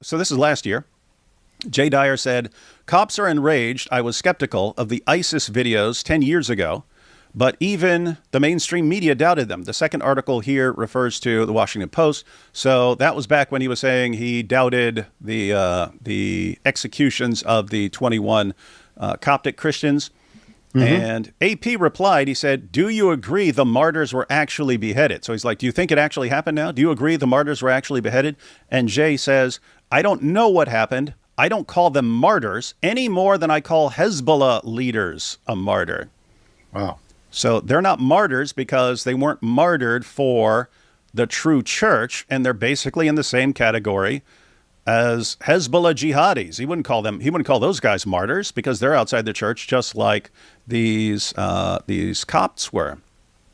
so this is last year. Jay Dyer said, "Cops are enraged. I was skeptical of the ISIS videos 10 years ago, but even the mainstream media doubted them." The second article here refers to the Washington Post. So that was back when he was saying he doubted the executions of the 21 Coptic Christians. And AP replied, he said, "Do you agree the martyrs were actually beheaded?" So he's like, "Do you think it actually happened now? Do you agree the martyrs were actually beheaded?" And Jay says, "I don't know what happened. I don't call them martyrs any more than I call Hezbollah leaders a martyr." Wow. So they're not martyrs because they weren't martyred for the true church, and they're basically in the same category as Hezbollah jihadis. He wouldn't call those guys martyrs because they're outside the church, just like these Copts were.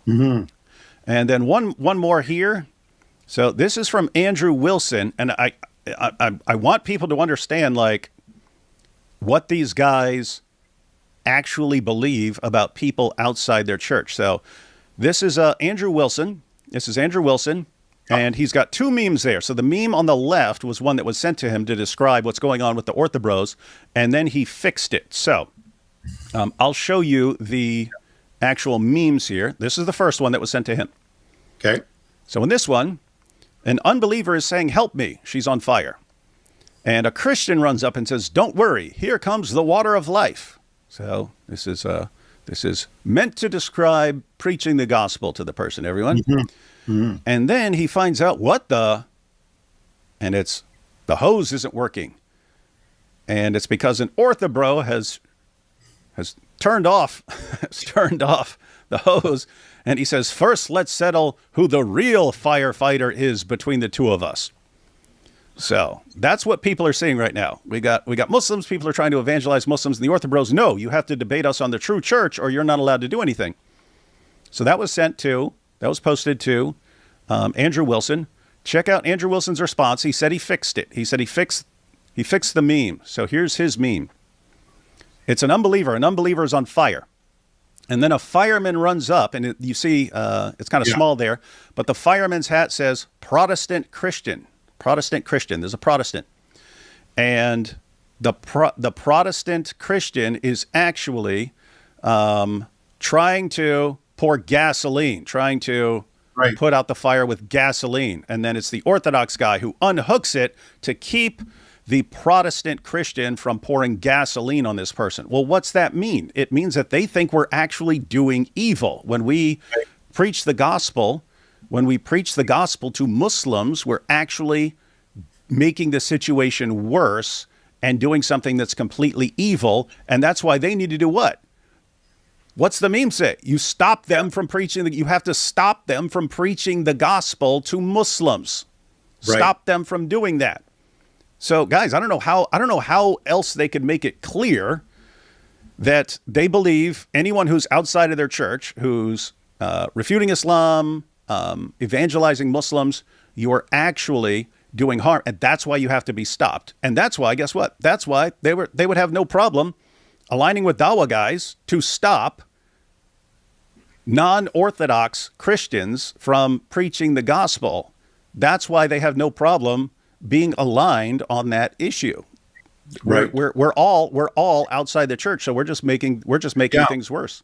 And then one more here. So this is from Andrew Wilson, and I want people to understand like what these guys actually believe about people outside their church. So this is Andrew Wilson. This is Andrew Wilson. And he's got two memes there. So the meme on the left was one that was sent to him to describe what's going on with the orthobros, and then he fixed it. So I'll show you the actual memes here. This is the first one that was sent to him. Okay. So in this one, an unbeliever is saying, "Help me, she's on fire." And a Christian runs up and says, "Don't worry, here comes the water of life." So this is meant to describe preaching the gospel to the person, everyone. And then he finds out and it's the hose isn't working. And it's because an orthobro has turned off the hose. And he says, "First, let's settle who the real firefighter is between the two of us." So that's what people are saying right now. We got Muslims. People are trying to evangelize Muslims. And the orthobros, "No, you have to debate us on the true church or you're not allowed to do anything." So that was posted to Andrew Wilson. Check out Andrew Wilson's response. He said he fixed it. He said he fixed the meme. So here's his meme. It's an unbeliever. An unbeliever is on fire. And then a fireman runs up, and you see it's kind of small there, but the fireman's hat says Protestant Christian. Protestant Christian. There's a Protestant. And the Protestant Christian is actually trying to pour gasoline, trying to put out the fire with gasoline. And then it's the Orthodox guy who unhooks it to keep the Protestant Christian from pouring gasoline on this person. Well, what's that mean? It means that they think we're actually doing evil. When we preach the gospel, to Muslims, we're actually making the situation worse and doing something that's completely evil. And that's why they need to do what? What's the meme say? You stop them from preaching. You have to stop them from preaching the gospel to Muslims. Stop them from doing that. So, guys, I don't know how else they could make it clear that they believe anyone who's outside of their church, who's refuting Islam, evangelizing Muslims, you are actually doing harm, and that's why you have to be stopped. And that's why, guess what? That's why they would have no problem aligning with Dawah guys to stop non-Orthodox Christians from preaching the gospel. That's why they have no problem being aligned on that issue. We're all outside the church, so we're just making things worse.